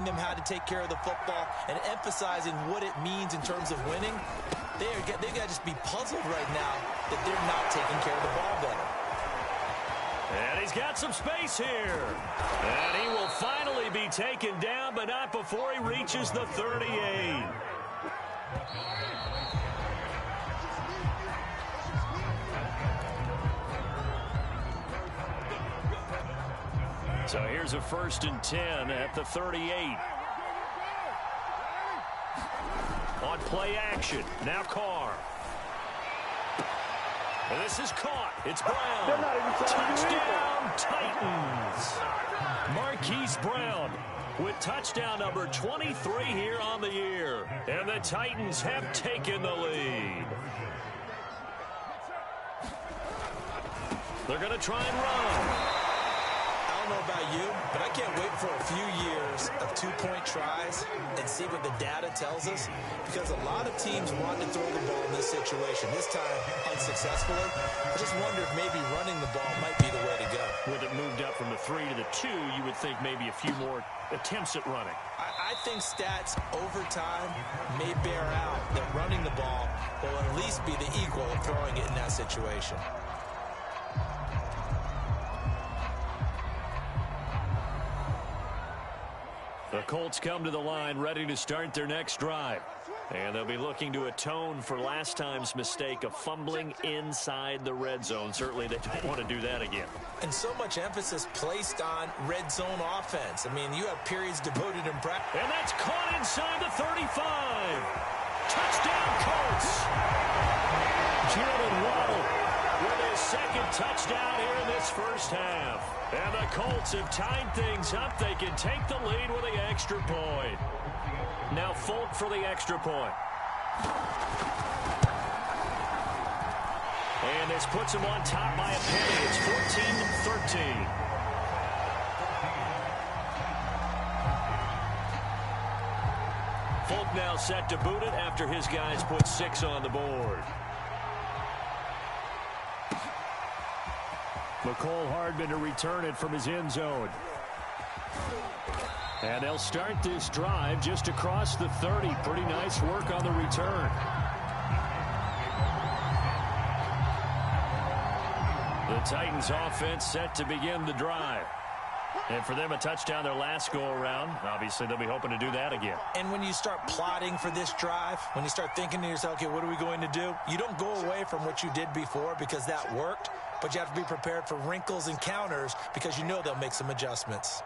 them how to take care of the football and emphasizing what it means in terms of winning. They've got to just be puzzled right now that they're not taking care of the ball better. And he's got some space here. And he will finally be taken down, but not before he reaches the 38. So here's a 1st and 10 at the 38. On play action. Now Carr. And this is caught. It's Brown. Touchdown, Titans. Marquise Brown with touchdown number 23 here on the year. And the Titans have taken the lead. They're going to try and run. I don't know about you, but I can't wait for a few years of two-point tries and see what the data tells us, because a lot of teams want to throw the ball in this situation, this time unsuccessfully. I just wonder if maybe running the ball might be the way to go. With it moved up from the 3 to the 2, you would think maybe a few more attempts at running. I think stats over time may bear out that running the ball will at least be the equal of throwing it in that situation. The Colts come to the line ready to start their next drive. And they'll be looking to atone for last time's mistake of fumbling inside the red zone. Certainly they don't want to do that again. And so much emphasis placed on red zone offense. I mean, you have periods devoted in practice. And that's caught inside the 35. Touchdown, Colts. Jalen Waddle with his 2nd touchdown here in this first half. And the Colts have tied things up. They can take the lead with the extra point. Now Folk for the extra point. And this puts them on top by a penny. It's 14-13. Folk now set to boot it after his guys put 6 on the board. McCole Hardman to return it from his end zone. And they'll start this drive just across the 30. Pretty nice work on the return. The Titans offense set to begin the drive. And for them, a touchdown their last go-around. Obviously, they'll be hoping to do that again. And when you start plotting for this drive, when you start thinking to yourself, okay, what are we going to do? You don't go away from what you did before because that worked, but you have to be prepared for wrinkles and counters because you know they'll make some adjustments.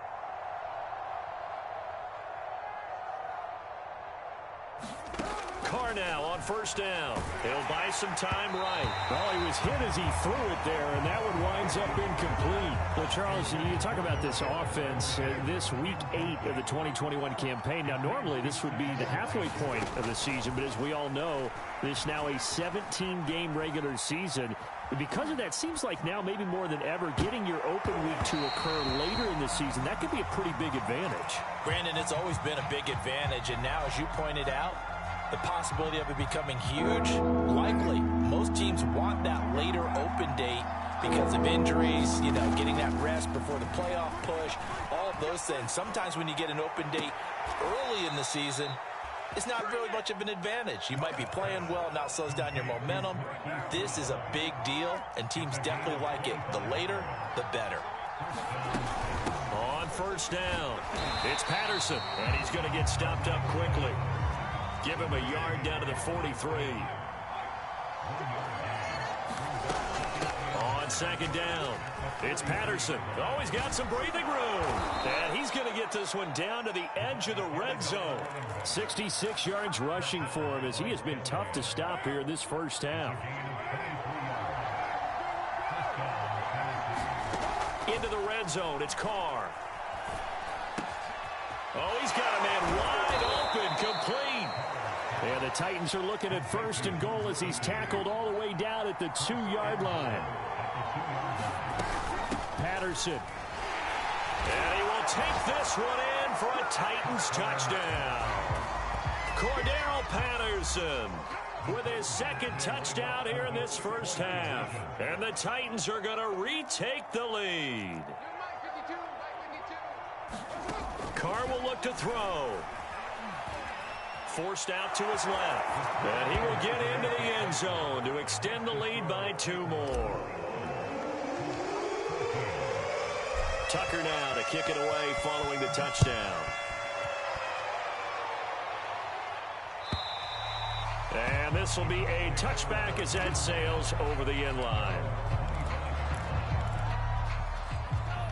Carr now on 1st down. He'll buy some time right. Well, he was hit as he threw it there, and that one winds up incomplete. Well, Charles, you talk about this offense, this week 8 of the 2021 campaign. Now, normally this would be the halfway point of the season, but as we all know, this is now a 17-game regular season. Because of that, seems like now maybe more than ever, getting your open week to occur later in the season, that could be a pretty big advantage. Brandon, it's always been a big advantage, and now, as you pointed out, the possibility of it becoming huge, likely. Most teams want that later open date because of injuries, you know, getting that rest before the playoff push, all of those things. Sometimes when you get an open date early in the season, it's not really much of an advantage. You might be playing well, now slows down your momentum. This is a big deal, and teams definitely like it. The later, the better. On 1st down, it's Patterson, and he's going to get stopped up quickly. Give him a yard down to the 43. On 2nd down, it's Patterson. Oh, he's got some breathing room. And he's going to get this one down to the edge of the red zone. 66 yards rushing for him as he has been tough to stop here in this first half. Into the red zone, it's Carr. Oh, he's got a man wide open, complete. And the Titans are looking at 1st and goal as he's tackled all the way down at the 2-yard line. Patterson. And he will take this one in for a Titans touchdown. Cordero Patterson with his 2nd touchdown here in this first half. And the Titans are going to retake the lead. Carr will look to throw. Forced out to his left. And he will get into the end zone to extend the lead by 2 more. Tucker now to kick it away following the touchdown. And this will be a touchback as that sails over the end line.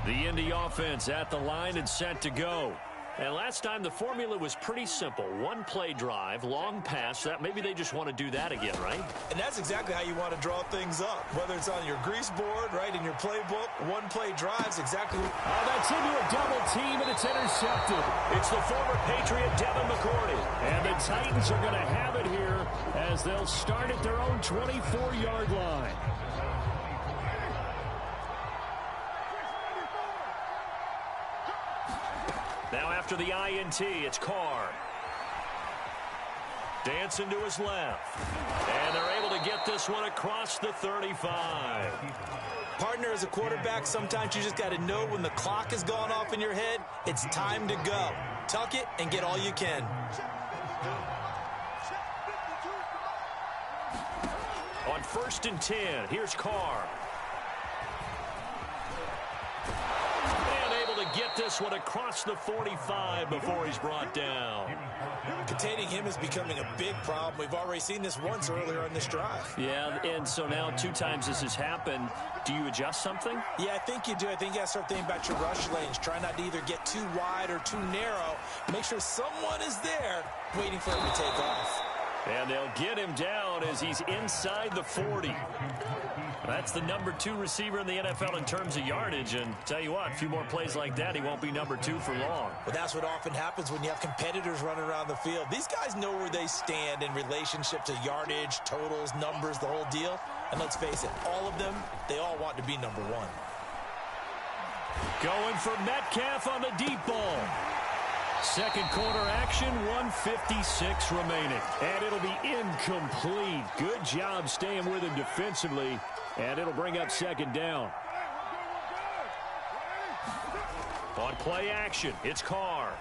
The Indy offense at the line and set to go. And last time the formula was pretty simple. 1-play drive, long pass. That maybe they just want to do that again, right? And that's exactly how you want to draw things up. Whether it's on your grease board, right, in your playbook, 1-play drives exactly. Oh, that's into a double team, and it's intercepted. It's the former Patriot Devin McCourty. And the Titans are going to have it here as they'll start at their own 24-yard line. Now after the INT, it's Carr. Dancing to his left. And they're able to get this one across the 35. Partner, as a quarterback, sometimes you just got to know when the clock has gone off in your head, it's time to go. Tuck it and get all you can. On 1st and 10, here's Carr. Get this one across the 45 before he's brought down. Containing him is becoming a big problem. We've already seen this once earlier in this drive. Yeah, and so now 2 times this has happened. Do you adjust something? Yeah, I think you do. I think you got to start thinking about your rush lanes. Try not to either get too wide or too narrow. Make sure someone is there waiting for him to take off. And they'll get him down as he's inside the 40. That's the number 2 receiver in the NFL in terms of yardage. And tell you what, a few more plays like that, he won't be number 2 for long. But that's what often happens when you have competitors running around the field. These guys know where they stand in relationship to yardage, totals, numbers, the whole deal. And let's face it, all of them, they all want to be number 1. Going for Metcalf on the deep ball. Second quarter action, 1:56 remaining. And it'll be incomplete. Good job staying with him defensively. And it'll bring up 2nd down. On play action, it's Carr.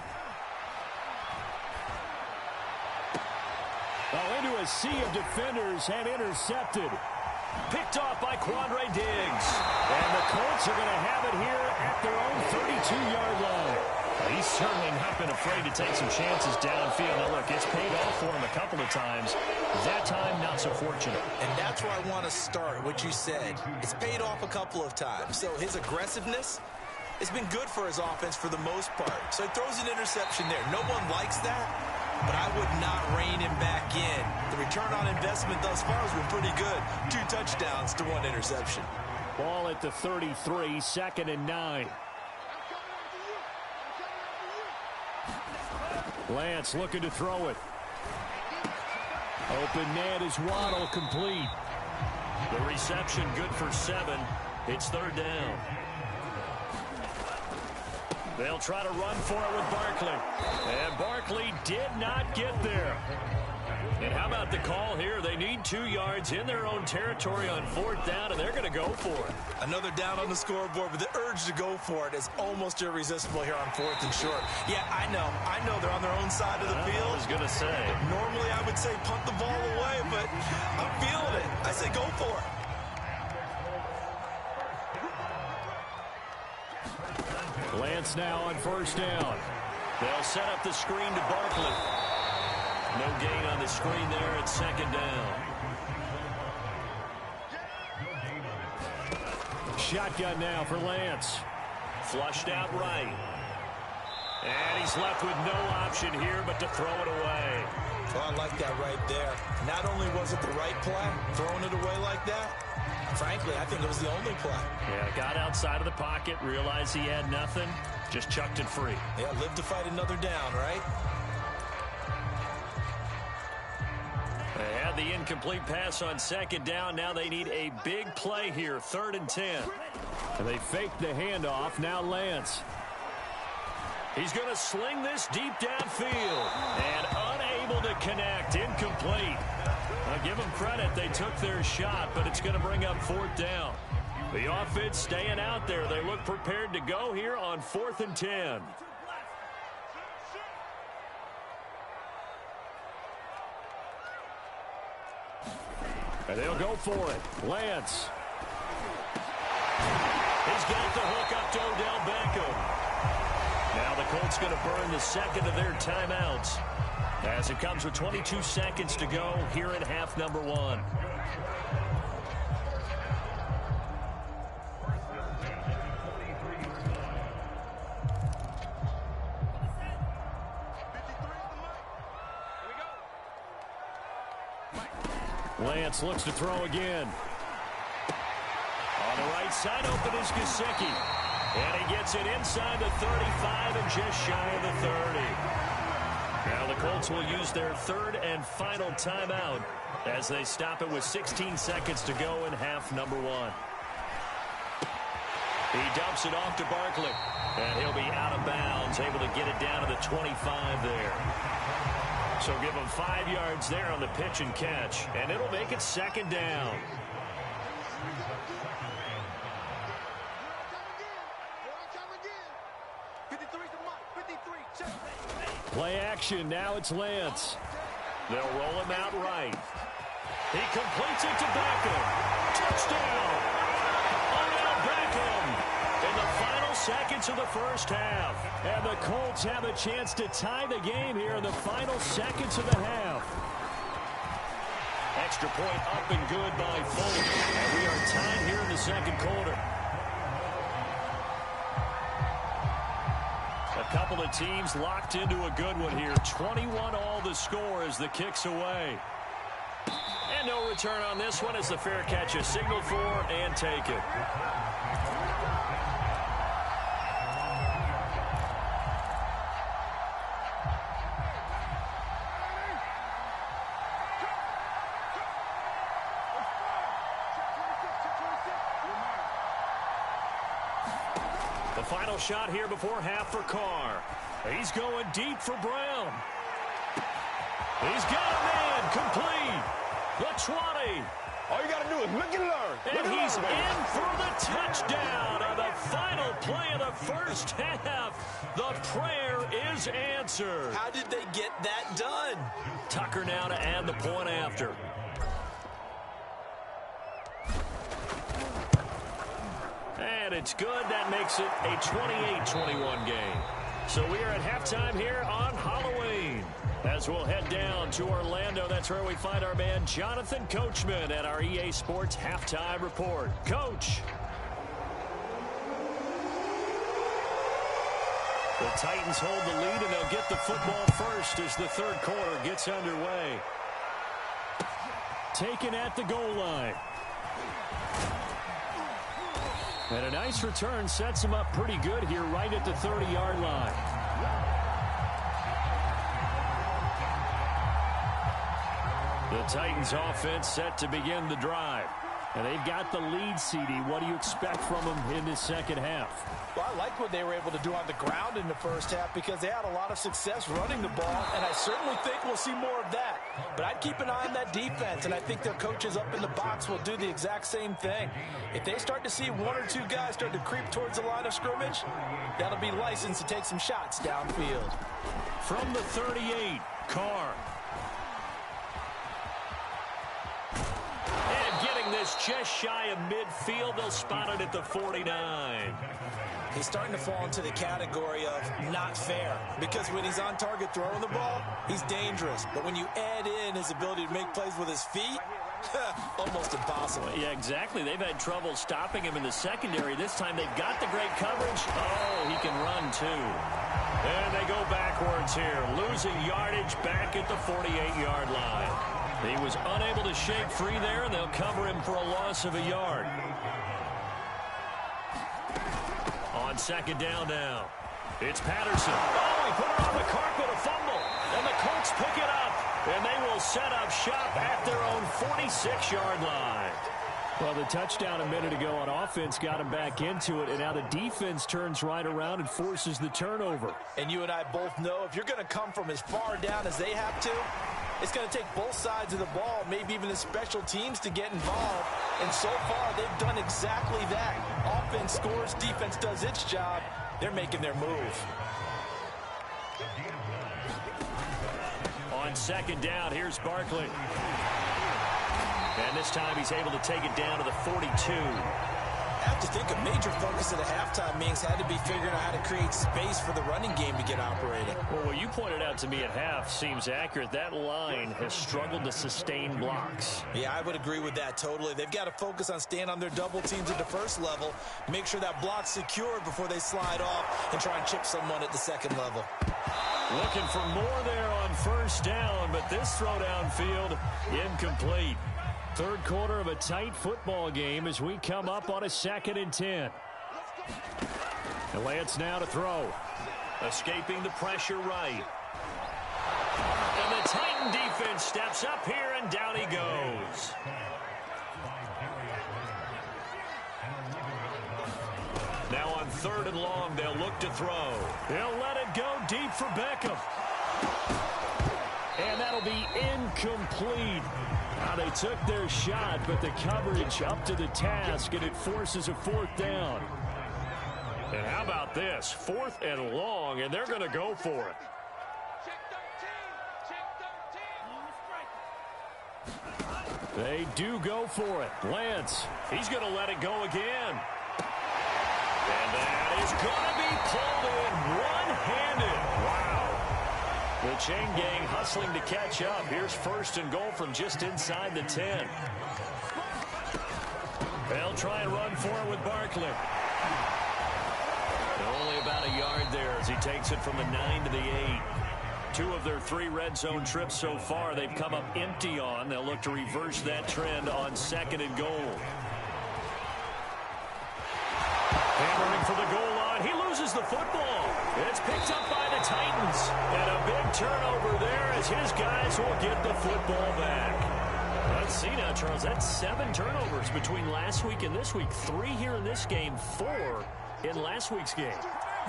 Oh, into a sea of defenders and intercepted. Picked off by Quandre Diggs. And the Colts are going to have it here at their own 32-yard line. He's certainly not been afraid to take some chances downfield. Now, look, it's paid off for him a couple of times. That time, not so fortunate. And that's where I want to start, what you said. It's paid off a couple of times. So his aggressiveness, it's been good for his offense for the most part. So he throws an interception there. No one likes that, but I would not rein him back in. The return on investment thus far has been pretty good. 2 touchdowns to 1 interception. Ball at the 33, 2nd and 9. Lance looking to throw it. Open man is Waddle, complete. The reception good for 7. It's 3rd down. They'll try to run for it with Barkley. And Barkley did not get there. And how about the call here? They need 2 yards in their own territory on 4th down, and they're going to go for it. Another down on the scoreboard, but the urge to go for it is almost irresistible here on 4th and short. Yeah, I know they're on their own side of the field. I was going to say. Normally I would say punt the ball away, but I'm feeling it. I say go for it. Lance now on 1st down. They'll set up the screen to Barkley. No gain on the screen there at 2nd down. Shotgun now for Lance. Flushed out right. And he's left with no option here but to throw it away. Well, I like that right there. Not only was it the right play, throwing it away like that, frankly, I think it was the only play. Yeah, got outside of the pocket, realized he had nothing, just chucked it free. Yeah, live to fight another down, right? They had the incomplete pass on 2nd down. Now they need a big play here, 3rd and 10. And they faked the handoff. Now Lance. He's going to sling this deep downfield. And unable to connect. Incomplete. I'll give them credit. They took their shot, but it's going to bring up 4th down. The offense staying out there. They look prepared to go here on 4th and 10. And they'll go for it. Lance. He's got the hook up to Odell Beckham. Now the Colts going to burn the second of their timeouts as it comes with 22 seconds to go here in half number 1. Lance looks to throw again. On the right side, open is Gesicki. And he gets it inside the 35 and just shy of the 30. Now the Colts will use their third and final timeout as they stop it with 16 seconds to go in half number 1. He dumps it off to Barkley. And he'll be out of bounds, able to get it down to the 25 there. So give him 5 yards there on the pitch and catch, and it'll make it second down. Play action. Now it's Lance. They'll roll him out right. He completes it to Beckham. Touchdown! Odell Beckham in the final seconds of the first half. And the Colts have a chance to tie the game here in the final seconds of the half. Extra point up and good by Foley. And we are tied here in the second quarter. A couple of teams locked into a good one here. 21 all the score as the kick's away. And no return on this one as the fair catch is signaled for and taken. The final shot here before half for Carr. He's going deep for Brown. He's got a man complete. The 20. All you got to do is look and learn. And he's in for the touchdown on the final play of the first half. The prayer is answered. How did they get that done? Tucker now to add the point after. And it's good. That makes it a 28-21 game. So we are at halftime here on Halloween. As we'll head down to Orlando, that's where we find our man Jonathan Coachman at our EA Sports Halftime Report. Coach. The Titans hold the lead, and they'll get the football first as the third quarter gets underway. Taken at the goal line. And a nice return sets him up pretty good here right at the 30-yard line. The Titans offense set to begin the drive. And they've got the lead, CD. What do you expect from them in this second half? Well, I like what they were able to do on the ground in the first half because they had a lot of success running the ball, and I certainly think we'll see more of that. But I'd keep an eye on that defense, and I think their coaches up in the box will do the exact same thing. If they start to see one or two guys start to creep towards the line of scrimmage, that'll be licensed to take some shots downfield. From the 38, Carr. And getting this just shy of midfield, they'll spot it at the 49. He's starting to fall into the category of not fair because when he's on target throwing the ball, he's dangerous. But when you add in his ability to make plays with his feet, almost impossible. Yeah, exactly. They've had trouble stopping him in the secondary. This time they've got the great coverage. Oh, he can run too. And they go backwards here, losing yardage back at the 48-yard line. He was unable to shake free there, and they'll cover him for a loss of a yard. On second down now, it's Patterson. Oh, he put it on the carpet, a fumble. And the Colts pick it up, and they will set up shop at their own 46-yard line. Well, the touchdown a minute ago on offense got him back into it, and now the defense turns right around and forces the turnover. And you and I both know if you're going to come from as far down as they have to, it's going to take both sides of the ball, maybe even the special teams to get involved. And so far, they've done exactly that. Offense scores, defense does its job. They're making their move. On second down, here's Barkley. And this time he's able to take it down to the 42. I have to think a major focus at a halftime means had to be figuring out how to create space for the running game to get operating. Well, what you pointed out to me at half seems accurate. That line has struggled to sustain blocks. Yeah, I would agree with that totally. They've got to focus on staying on their double teams at the first level, make sure that block's secured before they slide off and try and chip someone at the second level. Looking for more there on first down, but this throw downfield incomplete. Third quarter of a tight football game as we come up on a 2nd and 10. And Lance now to throw. Escaping the pressure right. And the Titan defense steps up here, and down he goes. Now on 3rd and long, they'll look to throw. He'll let it go deep for Beckham. And that'll be incomplete. Now they took their shot, but the coverage up to the task, and it forces a 4th down. And how about this? 4th and long, and they're going to go for it. They do go for it. Lance. He's going to let it go again. And that is going to be pulled in one-handed. Wow. The chain gang hustling to catch up. Here's 1st and goal from just inside the 10. They'll try and run for it with Barkley. Only about a yard there as he takes it from the 9 to the 8. 2 of their 3 red zone trips so far they've come up empty on. They'll look to reverse that trend on 2nd and goal. Hammering for the goal line. He loses the football. It's picked up by the Titans. And a big turnover there as his guys will get the football back. Let's see now, Charles. That's 7 turnovers between last week and this week. 3 here in this game, 4 in last week's game.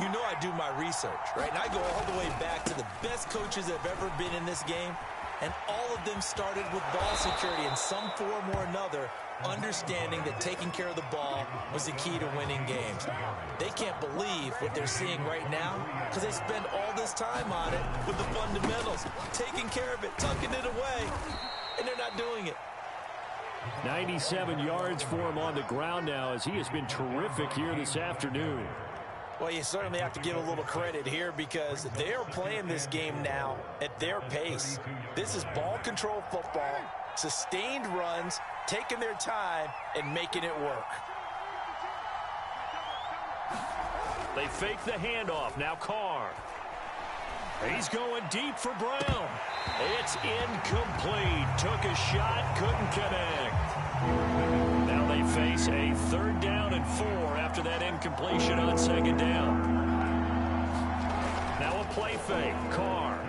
You know I do my research, right? And I go all the way back to the best coaches that have ever been in this game. And all of them started with ball security in some form or another, understanding that taking care of the ball was the key to winning games. They can't believe what they're seeing right now because they spend all this time on it with the fundamentals, taking care of it, tucking it away, and they're not doing it. 97 yards for him on the ground now as he has been terrific here this afternoon. Well, you certainly have to give a little credit here because they're playing this game now at their pace. This is ball control football, sustained runs, taking their time, and making it work. They fake the handoff. Now Carr. He's going deep for Brown. It's incomplete. Took a shot, couldn't connect. Now they face a 3rd down and 4 after that incompletion on 2nd down. Now a play fake. Carr.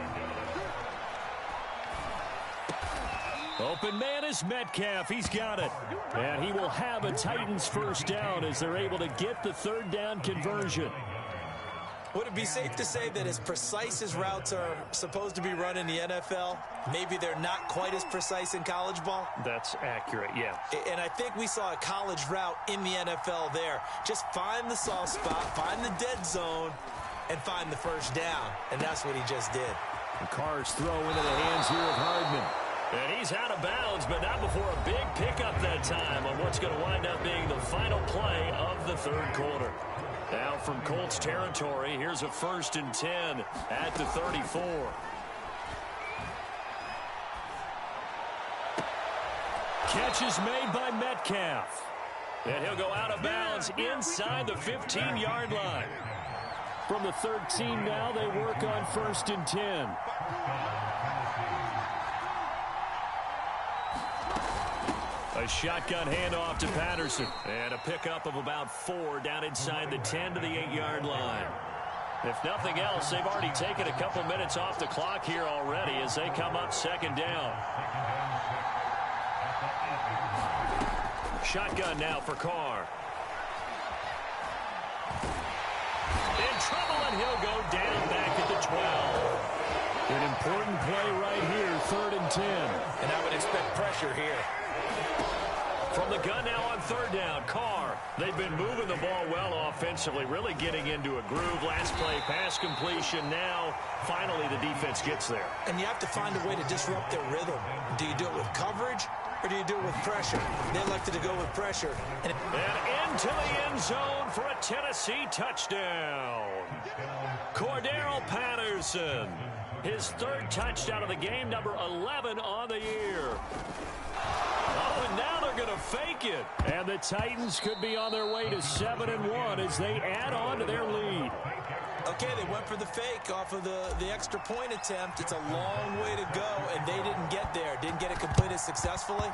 Open man is Metcalf. He's got it. And he will have a Titans 1st down as they're able to get the 3rd down conversion. Would it be safe to say that as precise as routes are supposed to be run in the NFL, maybe they're not quite as precise in college ball? That's accurate, yeah. And I think we saw a college route in the NFL there. Just find the soft spot, find the dead zone, and find the 1st down. And that's what he just did. The Carr's throw into the hands here of Hardman. And he's out of bounds, but not before a big pickup that time on what's going to wind up being the final play of the 3rd quarter. Now from Colts territory, here's a 1st and 10 at the 34. Catch is made by Metcalf. And he'll go out of bounds inside the 15-yard line. From the 13 now, they work on 1st and 10. A shotgun handoff to Patterson. And a pickup of about 4 down inside the 10 to the 8-yard line. If nothing else, they've already taken a couple minutes off the clock here already as they come up 2nd down. Shotgun now for Carr. In trouble, and he'll go down back at the 12. An important play right here, 3rd and 10. And I would expect pressure here. From the gun now on 3rd down, Carr. They've been moving the ball well offensively, really getting into a groove. Last play, pass completion. Now, finally, the defense gets there. And you have to find a way to disrupt their rhythm. Do you do it with coverage, or do you do it with pressure? They elected to go with pressure. And into the end zone for a Tennessee touchdown. Cordero Patterson, his third touchdown of the game, number 11 on the year. Oh, and now they're going to fake it. And the Titans could be on their way to 7-1 as they add on to their lead. Okay, they went for the fake off of the extra point attempt. It's a long way to go, and they didn't get there. Didn't get it completed successfully.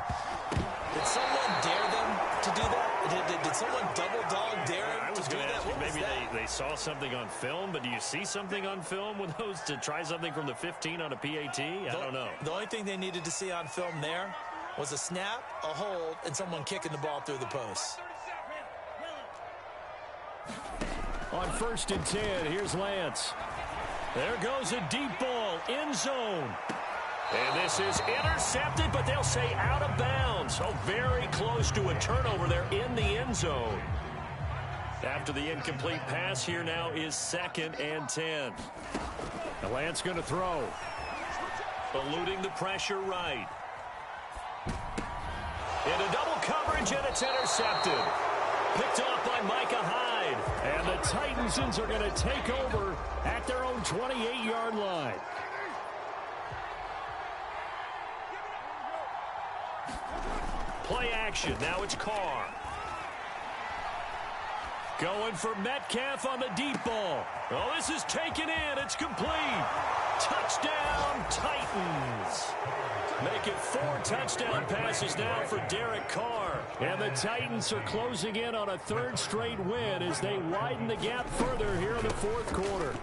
Did someone dare them to do that? Did someone double dog dare them to do that? Maybe they saw something on film, but do you see something on film with those to try something from the 15 on a PAT? I don't know. The only thing they needed to see on film there was a snap, a hold, and someone kicking the ball through the post. On 1st and 10, here's Lance. There goes a deep ball, end zone. And this is intercepted, but they'll say out of bounds. Oh, very close to a turnover there in the end zone. After the incomplete pass, here now is 2nd and 10. Now Lance going to throw. Eluding the pressure right. Into double coverage, and it's intercepted. Picked off by Micah Hyde. And the Titans are going to take over at their own 28-yard line. Play action. Now it's Carr. Going for Metcalf on the deep ball. Oh, this is taken in. It's complete. Touchdown, Titans. Make it 4 touchdown passes now for Derek Carr. And the Titans are closing in on a 3rd straight win as they widen the gap further here in the 4th quarter.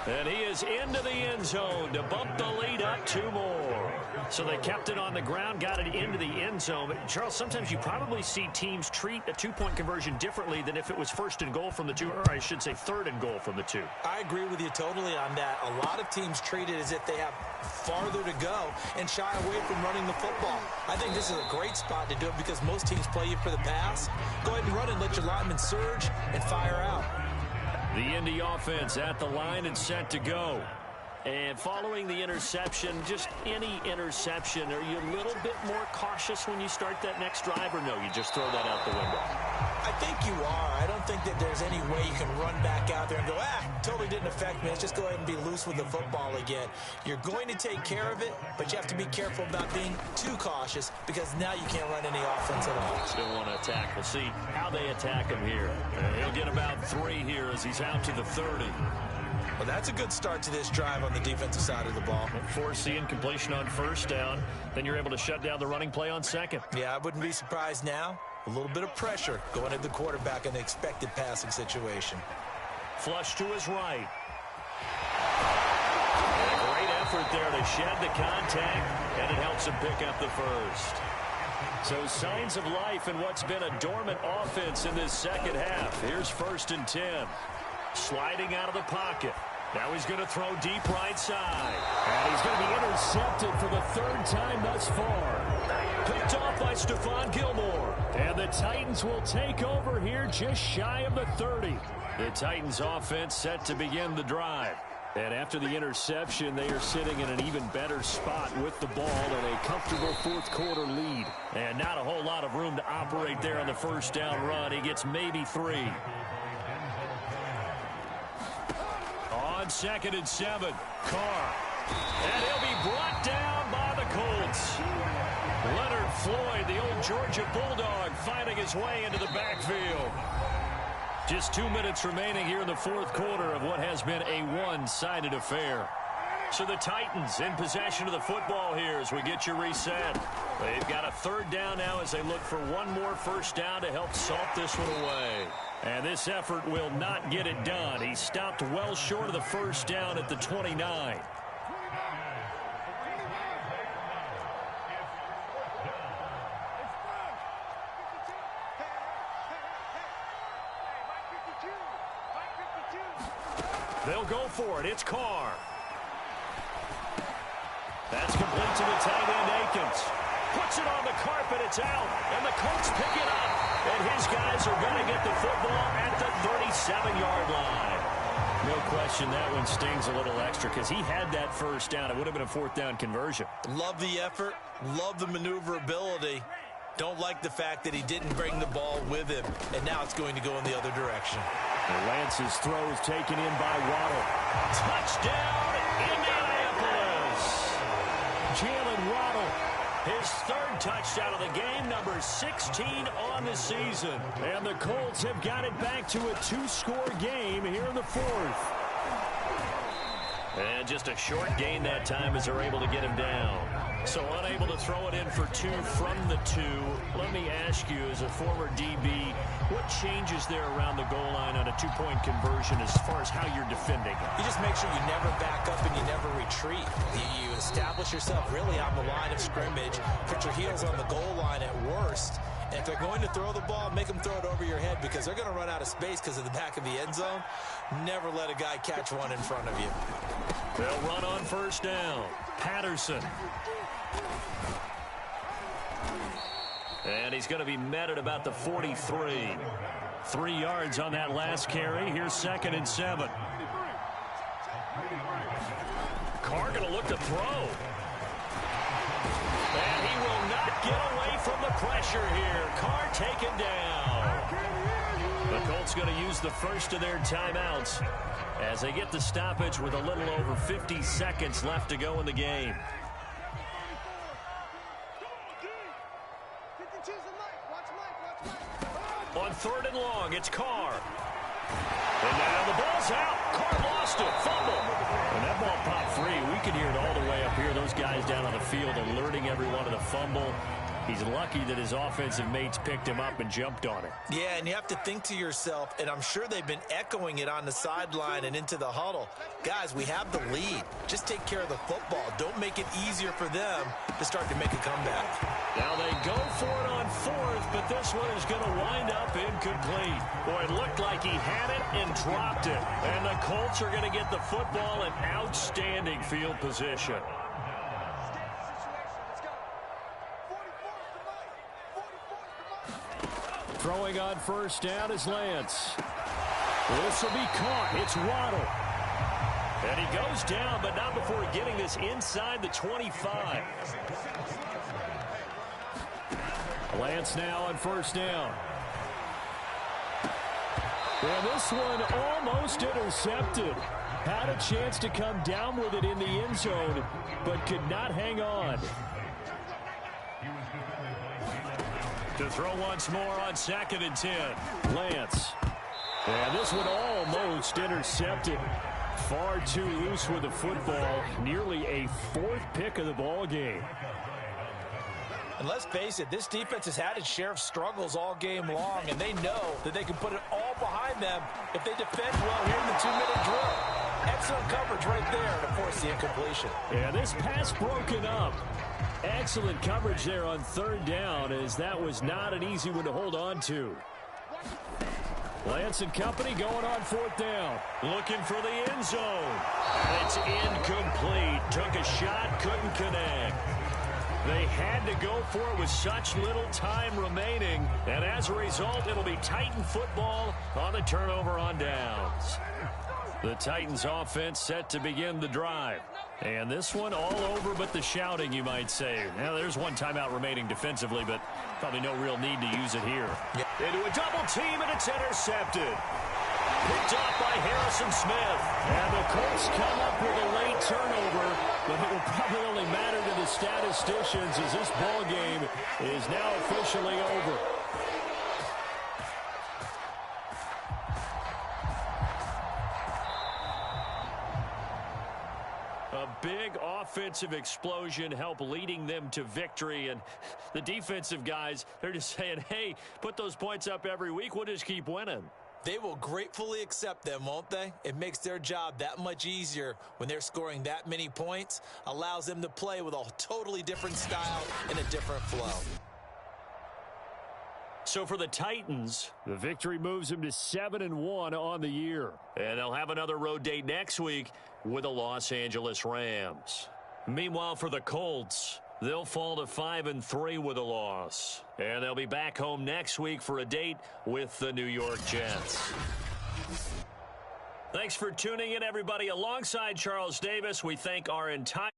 And he is into the end zone to bump the lead up 2 more. So they kept it on the ground, got it into the end zone. But, Charles, sometimes you probably see teams treat a 2-point conversion differently than if it was 1st and goal from the 2, or I should say 3rd and goal from the 2. I agree with you totally on that. A lot of teams treat it as if they have farther to go and shy away from running the football. I think this is a great spot to do it because most teams play you for the pass. Go ahead and run and let your linemen surge and fire out. The Indy offense at the line and set to go. And following the interception, just any interception, are you a little bit more cautious when you start that next drive, or no, you just throw that out the window? I think you are. I don't think that there's any way you can run back out there and go, totally didn't affect me. Let's just go ahead and be loose with the football again. You're going to take care of it, but you have to be careful about being too cautious because now you can't run any offense at all. Still want to attack. We'll see how they attack him here. He'll get about 3 here as he's out to the 30. Well, that's a good start to this drive on the defensive side of the ball. Force the incompletion on 1st down. Then you're able to shut down the running play on 2nd. Yeah, I wouldn't be surprised now. A little bit of pressure going at the quarterback in the expected passing situation. Flush to his right. And a great effort there to shed the contact, and it helps him pick up the 1st. So signs of life in what's been a dormant offense in this 2nd half. Here's 1st and 10. Sliding out of the pocket. Now he's going to throw deep right side. And he's going to be intercepted for the 3rd time thus far. Picked off by Stephon Gilmore. And the Titans will take over here just shy of the 30. The Titans offense set to begin the drive. And after the interception, they are sitting in an even better spot with the ball and a comfortable 4th quarter lead. And not a whole lot of room to operate there on the 1st down run. He gets maybe 3. On 2nd and 7, Carr. And he'll be brought down by the Colts. Leonard Floyd, the old Georgia Bulldog, finding his way into the backfield. Just 2 minutes remaining here in the 4th quarter of what has been a one-sided affair. So the Titans in possession of the football here as we get you reset. They've got a 3rd down now as they look for one more 1st down to help salt this one away. And this effort will not get it done. He stopped well short of the 1st down at the 29. They'll go for it. It's Carr. That's complete to the tight end, Akins. Puts it on the carpet. It's out. And the Colts pick it up. And his guys are going to get the football at the 37-yard line. No question that one stings a little extra because he had that first down. It would have been a fourth down conversion. Love the effort. Love the maneuverability. Don't like the fact that he didn't bring the ball with him, and now it's going to go in the other direction. And Lance's throw is taken in by Waddle. Touchdown, Indianapolis! Jalen Waddle, his third touchdown of the game, number 16 on the season. And the Colts have got it back to a two-score game here in the fourth. And just a short gain that time as they're able to get him down. So unable to throw it in for two from the two. Let me ask you, as a former DB, what changes there around the goal line on a two-point conversion as far as how you're defending? You just make sure you never back up and you never retreat. You establish yourself really on the line of scrimmage, put your heels on the goal line at worst. And if they're going to throw the ball, make them throw it over your head because they're going to run out of space because of the back of the end zone. Never let a guy catch one in front of you. They'll run on first down. Patterson. And he's going to be met at about the 43. 3 yards on that last carry. Here's 2nd and 7. Carr going to look to throw. And he will not get away from the pressure here. Carr taken down. The Colts going to use the first of their timeouts as they get the stoppage with a little over 50 seconds left to go in the game. On 3rd and long, it's Carr. And now the ball's out. Carr lost it. Fumble. And that ball popped free. We can hear it all the way up here. Those guys down on the field alerting everyone of the fumble. He's lucky that his offensive mates picked him up and jumped on it. Yeah, and you have to think to yourself, and I'm sure they've been echoing it on the sideline and into the huddle. Guys, we have the lead. Just take care of the football. Don't make it easier for them to start to make a comeback. Now they go for it on 4th, but this one is going to wind up incomplete. Boy, it looked like he had it and dropped it. And the Colts are going to get the football in outstanding field position. Throwing on first down is Lance. This will be caught. It's Waddle. And he goes down, but not before getting this inside the 25. Lance now on first down. And this one almost intercepted. Had a chance to come down with it in the end zone, but could not hang on. To throw once more on 2nd and 10. Lance. And this one almost intercepted. Far too loose with the football. Nearly a 4th pick of the ball game. And let's face it, this defense has had its share of struggles all game long, and they know that they can put it all behind them if they defend well here in the 2-minute drill. Excellent coverage right there to force the incompletion. Yeah, this pass broken up. Excellent coverage there on 3rd down, as that was not an easy one to hold on to. Lance and company going on 4th down. Looking for the end zone. It's incomplete. Took a shot, couldn't connect. They had to go for it with such little time remaining, and as a result, it'll be Titan football on the turnover on downs. The Titans offense set to begin the drive. And this one all over but the shouting, you might say. Now, there's one timeout remaining defensively, but probably no real need to use it here. Into a double team, and it's intercepted. Picked off by Harrison Smith. And the Colts come up with a late turnover, but it will probably only matter to the statisticians as this ball game is now officially over. A big offensive explosion helped leading them to victory, and the defensive guys, they're just saying, hey, put those points up every week, we'll just keep winning. They will gratefully accept them, won't they? It makes their job that much easier when they're scoring that many points, allows them to play with a totally different style and a different flow. So for the Titans, the victory moves them to 7-1 on the year. And they'll have another road date next week with the Los Angeles Rams. Meanwhile, for the Colts, they'll fall to 5-3 with a loss. And they'll be back home next week for a date with the New York Jets. Thanks for tuning in, everybody. Alongside Charles Davis, we thank our entire